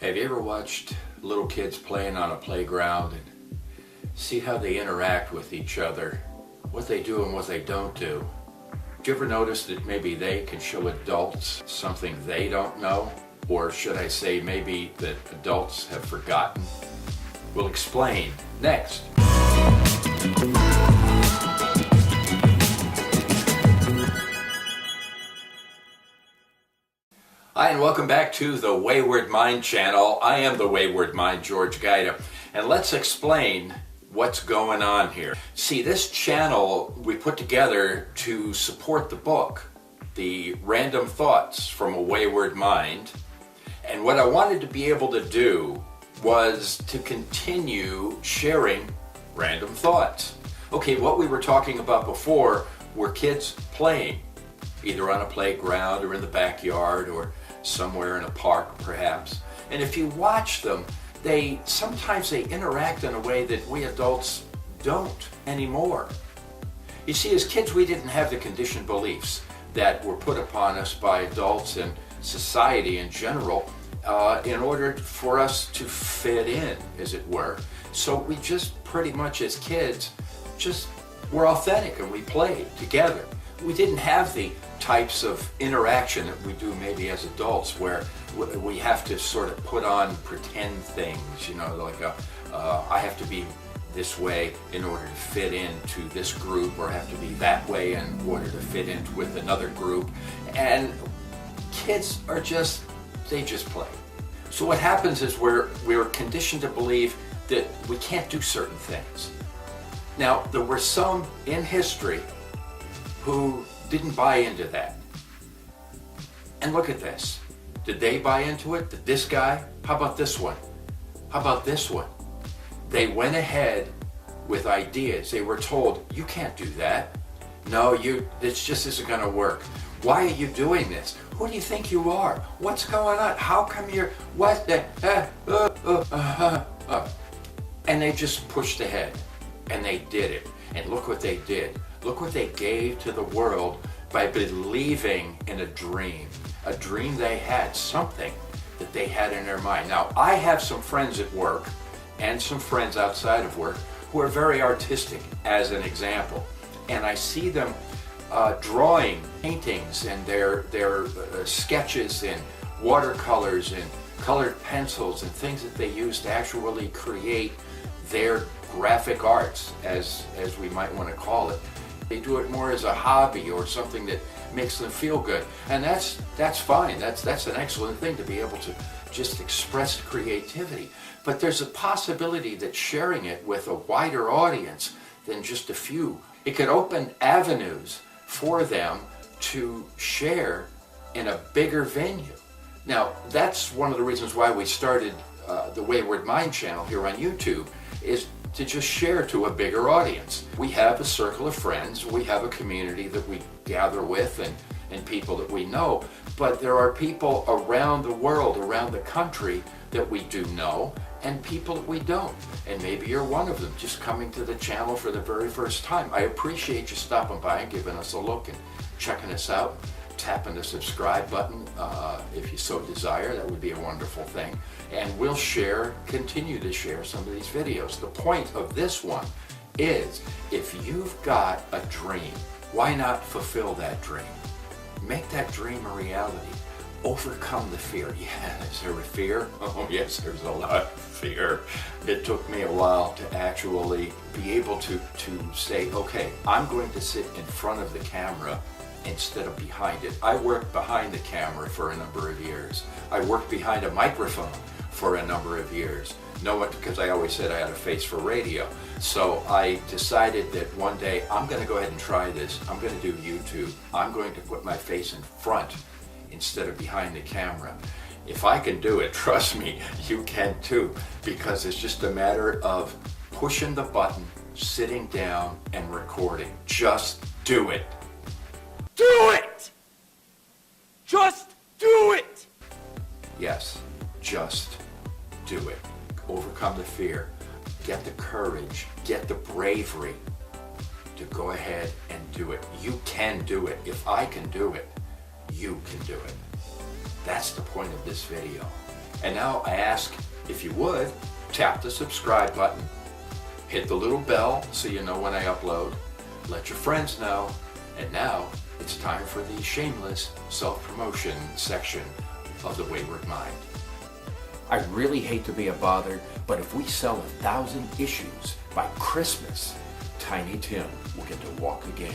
Have you ever watched little kids playing on a playground and see how they interact with each other, what they do and what they don't do? Do you ever notice that maybe they can show adults something they don't know? Or should I say maybe that adults have forgotten? We'll explain next. Hi, and welcome back to the Wayward Mind channel. I am the Wayward Mind, George Gaida, and let's explain what's going on here. See, this channel we put together to support the book, The Random Thoughts from a Wayward Mind, and what I wanted to be able to do was to continue sharing random thoughts. Okay, what we were talking about before were kids playing, either on a playground or in the backyard or somewhere in a park perhaps. And if you watch them, sometimes they interact in a way that we adults don't anymore. You see, as kids we didn't have the conditioned beliefs that were put upon us by adults and society in general in order for us to fit in, as it were. So we just pretty much as kids just were authentic and we played together. We didn't have the types of interaction that we do maybe as adults where we have to sort of put on pretend things, you know, like I have to be this way in order to fit into this group, or have to be that way in order to fit in with another group. And kids are they just play. So what happens is we're conditioned to believe that we can't do certain things. Now, there were some in history who didn't buy into that. And look at this. Did they buy into it? Did this guy? How about this one? How about this one? They went ahead with ideas. They were told, you can't do that. No, this just isn't going to work. Why are you doing this? Who do you think you are? What's going on? How come you're, what the, And they just pushed ahead. And they did it. And look what they did. Look what they gave to the world by believing in a dream they had, something that they had in their mind. Now, I have some friends at work and some friends outside of work who are very artistic, as an example. And I see them drawing paintings and their sketches and watercolors and colored pencils and things that they use to actually create their graphic arts, as we might want to call it. They do it more as a hobby or something that makes them feel good. And that's fine. That's an excellent thing to be able to just express creativity. But there's a possibility that sharing it with a wider audience than just a few, it could open avenues for them to share in a bigger venue. Now, that's one of the reasons why we started the Wayward Mind channel here on YouTube, is to just share to a bigger audience. We have a circle of friends, we have a community that we gather with and people that we know, but there are people around the world, around the country that we do know, and people that we don't. And maybe you're one of them, just coming to the channel for the very first time. I appreciate you stopping by and giving us a look and checking us out, tapping the subscribe button if you so desire. That would be a wonderful thing. And we'll continue to share some of these videos. The point of this one is, if you've got a dream, why not fulfill that dream? Make that dream a reality. Overcome the fear. Yeah, is there a fear? Oh yes, there's a lot of fear. It took me a while to actually be able to say, okay, I'm going to sit in front of the camera instead of behind it. I worked behind the camera for a number of years. I worked behind a microphone for a number of years. Because I always said I had a face for radio. So I decided that one day I'm going to go ahead and try this. I'm going to do YouTube. I'm going to put my face in front instead of behind the camera. If I can do it, trust me, you can too. Because it's just a matter of pushing the button, sitting down, and recording. Just do it. Do it! Just do it! Yes, just do it. Overcome the fear. Get the courage. Get the bravery to go ahead and do it. You can do it. If I can do it, you can do it. That's the point of this video. And now I ask, if you would, tap the subscribe button, hit the little bell so you know when I upload, let your friends know, and now it's time for the shameless self-promotion section of the Wayward Mind. I really hate to be a bother, but if we sell 1,000 issues by Christmas, Tiny Tim will get to walk again.